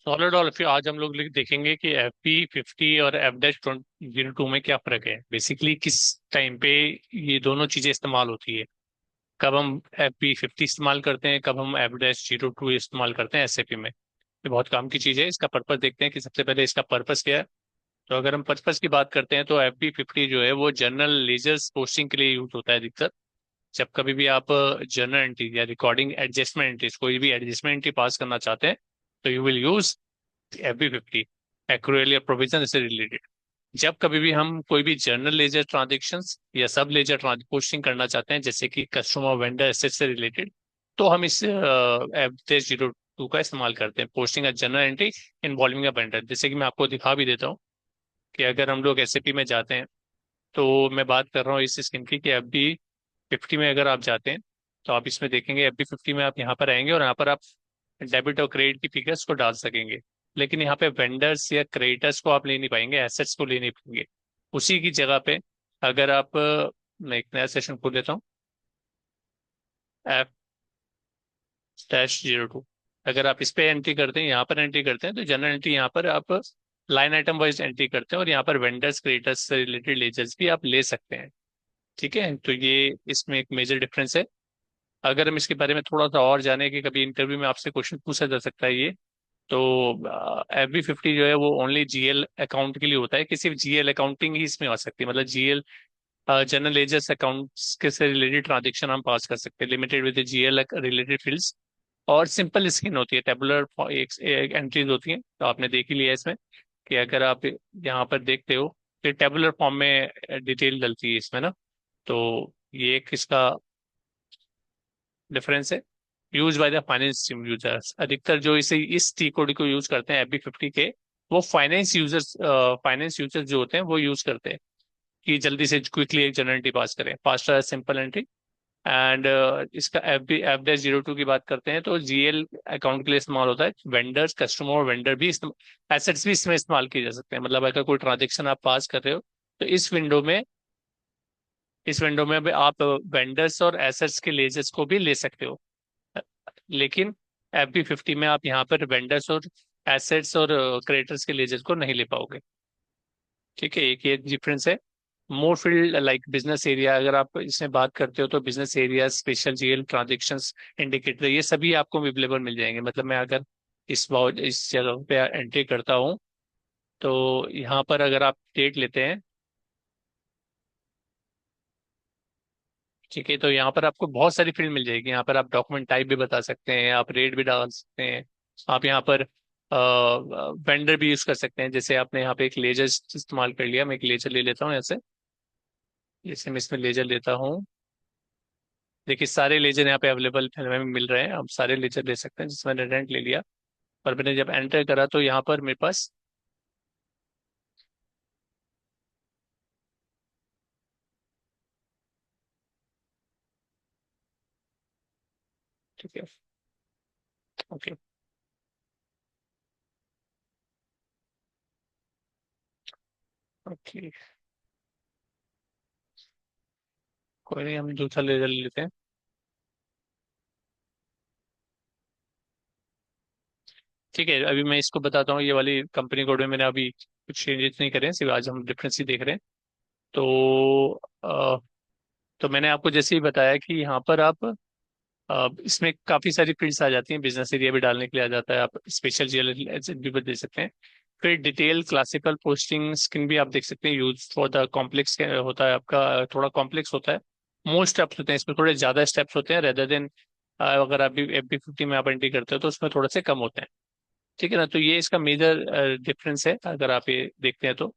Solid और फिर आज हम लोग देखेंगे कि FP50 और F-02 में क्या फर्क है, बेसिकली किस टाइम पे ये दोनों चीजें इस्तेमाल होती है। कब हम FP50 इस्तेमाल करते हैं, कब हम F-02 इस्तेमाल करते हैं SAP में। ये बहुत काम की चीज है। इसका पर्पस देखते हैं कि सबसे पहले इसका पर्पस क्या है। तो अगर हम पर्पस की बात करते हैं तो FP50 जो है वो जनरल लेजर्स पोस्टिंग के लिए यूज होता है अधिकतर। जब कभी भी आप जर्नल एंट्री या रिकॉर्डिंग एडजस्टमेंट एंट्रीज कोई भी एडजस्टमेंट एंट्री पास करना चाहते हैं तो you will use FP50 accrual या प्रोविजन से रिलेटेड। जब कभी भी हम कोई भी जर्नल लेजर ट्रांजेक्शन्स या सब लेजर पोस्टिंग करना चाहते हैं जैसे कि कस्टमर वेंडर एसेट से रिलेटेड, तो हम इस F-02 का इस्तेमाल करते हैं, posting a general entry involving a vendor. जैसे कि मैं आपको दिखा भी देता हूँ कि अगर हम लोग SAP में जाते हैं, तो मैं बात कर रहा हूँ इस स्कीम की कि FP50 में अगर आप जाते हैं तो आप इसमें देखेंगे FP50 में आप यहाँ पर आएंगे और यहाँ पर आप डेबिट और क्रेडिट की फिगर्स को डाल सकेंगे। लेकिन यहाँ पे वेंडर्स या क्रेडिटर्स को आप ले नहीं पाएंगे, एसेट्स को ले नहीं पाएंगे। उसी की जगह पे अगर आप मैं एक नया सेशन खोल देता हूँ, F-02, अगर आप इस पे एंट्री करते हैं, यहाँ पर एंट्री करते हैं, तो जनरल एंट्री यहाँ पर आप लाइन आइटम वाइज एंट्री करते हैं और यहाँ पर वेंडर्स क्रेडिटर्स से रिलेटेड लेजर्स भी आप ले सकते हैं। ठीक है, तो ये इसमें एक मेजर डिफरेंस है। अगर हम इसके बारे में थोड़ा सा और जाने कि कभी इंटरव्यू में आपसे क्वेश्चन पूछा जा सकता है ये, तो FB50 जो है वो ओनली GL अकाउंट के लिए होता है। किसी भी GL अकाउंटिंग ही इसमें आ सकती है, मतलब GL जनरल लेजर्स अकाउंट्स के से रिलेटेड ट्रांजेक्शन हम पास कर सकते हैं limited with GL related fields. और सिंपल स्क्रीन होती है, टेबुलर एक एंट्रीज होती हैं, तो आपने देख ही लिया इसमें कि अगर आप यहाँ पर देखते हो तो टेबुलर फॉर्म में डिटेल डलती है इसमें ना। तो ये एक इसका डिफरेंस है। Use by the finance users, अधिकतर जो इसे इस टी कोड को यूज करते हैं FB50 के, वो फाइनेंस यूजर्स जो होते हैं वो यूज करते हैं कि जल्दी से क्विकली एक जनरल एंट्री पास करें, फास्टर सिंपल एंट्री। एंड इसका F-02 की बात करते हैं तो GL अकाउंट के लिए इस्तेमाल होता है। वेंडर्स कस्टमर और वेंडर भी एसेट्स भी इसमें इस्तेमाल किए जा सकते हैं। मतलब अगर कोई ट्रांजेक्शन आप पास कर रहे हो तो इस विंडो में भी आप वेंडर्स और एसेट्स के लेजर्स को भी ले सकते हो। लेकिन FB50 में आप यहाँ पर वेंडर्स और एसेट्स और क्रेडिटर्स के लेजर्स को नहीं ले पाओगे। ठीक है, एक ये डिफरेंस है। मोर फील्ड लाइक बिजनेस एरिया, अगर आप इसमें बात करते हो तो business area, special GL transactions indicator, ये सभी आपको अवेलेबल मिल जाएंगे। मतलब मैं अगर इस जगह पे एंट्री करता हूँ तो यहाँ पर अगर आप डेट लेते हैं, ठीक है, तो यहाँ पर आपको बहुत सारी फील्ड मिल जाएगी। यहाँ पर आप डॉक्यूमेंट टाइप भी बता सकते हैं, आप रेट भी डाल सकते हैं। आप यहाँ पर वेंडर भी यूज कर सकते हैं। जैसे आपने यहाँ पे एक लेजर इस्तेमाल कर लिया, मैं एक लेजर ले लेता हूँ ऐसे। जैसे मैं इसमें लेजर लेता हूँ, देखिए सारे लेजर यहाँ पे अवेलेबल हमें मिल रहे हैं, हम सारे लेजर ले सकते हैं। जिसमें मैंने रेंट ले लिया और मैंने जब एंटर करा तो यहाँ पर मेरे पास, ठीक है, ओके, ओके, कोई नहीं, हम दूसरा लेजर ले लेते हैं। ठीक है, अभी मैं इसको बताता हूँ। ये वाली कंपनी कोड में मैंने अभी कुछ चेंजेस नहीं करे हैं, सिर्फ आज हम डिफरेंस ही देख रहे हैं। तो तो मैंने आपको जैसे ही बताया कि यहाँ पर आप इसमें काफी सारी फील्ड्स आ जाती हैं, बिजनेस एरिया भी डालने के लिए आ जाता है, आप स्पेशल जीएल भी दे सकते हैं। फिर डिटेल क्लासिकल पोस्टिंग स्किन भी आप देख सकते हैं, यूज फॉर द कॉम्प्लेक्स होता है आपका, थोड़ा कॉम्प्लेक्स होता है। मोर स्टेप्स होते हैं इसमें, थोड़े ज्यादा स्टेप्स होते हैं रेदर देन अगर आप FB50 में आप एंट्री करते हो तो उसमें थोड़े से कम होते हैं। ठीक है ना, तो ये इसका मेजर डिफरेंस है अगर आप ये देखते हैं तो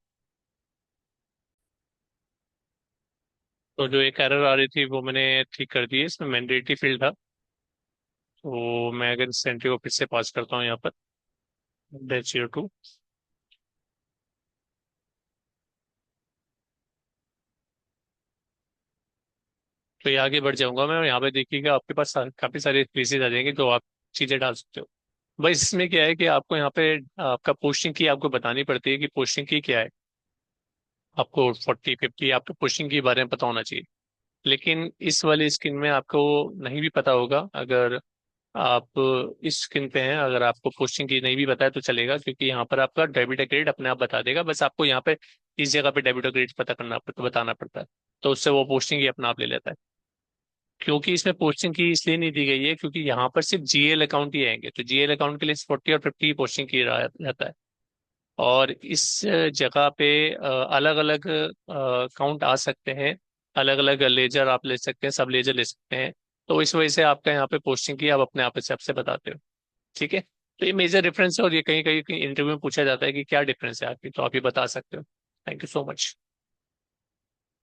जो एक एरर आ रही थी वो मैंने ठीक कर दी है। इसमें मैंडेटरी फील्ड था, तो मैं अगर इस एंट्री को फिर से पास करता हूँ यहाँ पर -02, तो ये आगे बढ़ जाऊंगा मैं, और यहाँ पे देखिएगा आपके पास काफी सारे प्लेसेस आ जाएंगे जो आप चीजें डाल सकते हो। बस इसमें क्या है कि आपको यहाँ पे आपका पोस्टिंग की आपको बतानी पड़ती है कि पोस्टिंग की क्या है। आपको 40 50 आपको पोस्टिंग के बारे में पता होना चाहिए। लेकिन इस वाली स्कीम में आपको नहीं भी पता होगा। अगर आप इस स्क्रीन पे हैं, अगर आपको पोस्टिंग की नहीं भी बताया तो चलेगा, क्योंकि यहाँ पर आपका डेबिट या क्रेडिट अपने आप बता देगा। बस आपको यहाँ पे इस जगह पे डेबिट और क्रेडिट पता करना बताना पड़ता है, तो उससे वो पोस्टिंग ही अपना आप ले लेता है। क्योंकि इसमें पोस्टिंग की इसलिए नहीं दी गई है क्योंकि यहाँ पर सिर्फ जीएल अकाउंट ही आएंगे, तो जीएल अकाउंट के लिए 40 और 50 की पोस्टिंग की जाता है। और इस जगह पे अलग अलग अकाउंट आ सकते हैं, अलग अलग लेजर आप ले सकते हैं, सब लेजर ले सकते हैं। तो इस वजह से आपका यहाँ पे पोस्टिंग की आप अपने आप से आपसे बताते हो। ठीक है, तो ये मेजर डिफरेंस है, और ये कहीं कहीं इंटरव्यू में पूछा जाता है कि क्या डिफरेंस है आपकी, तो आप ये बता सकते हो। Thank you so much.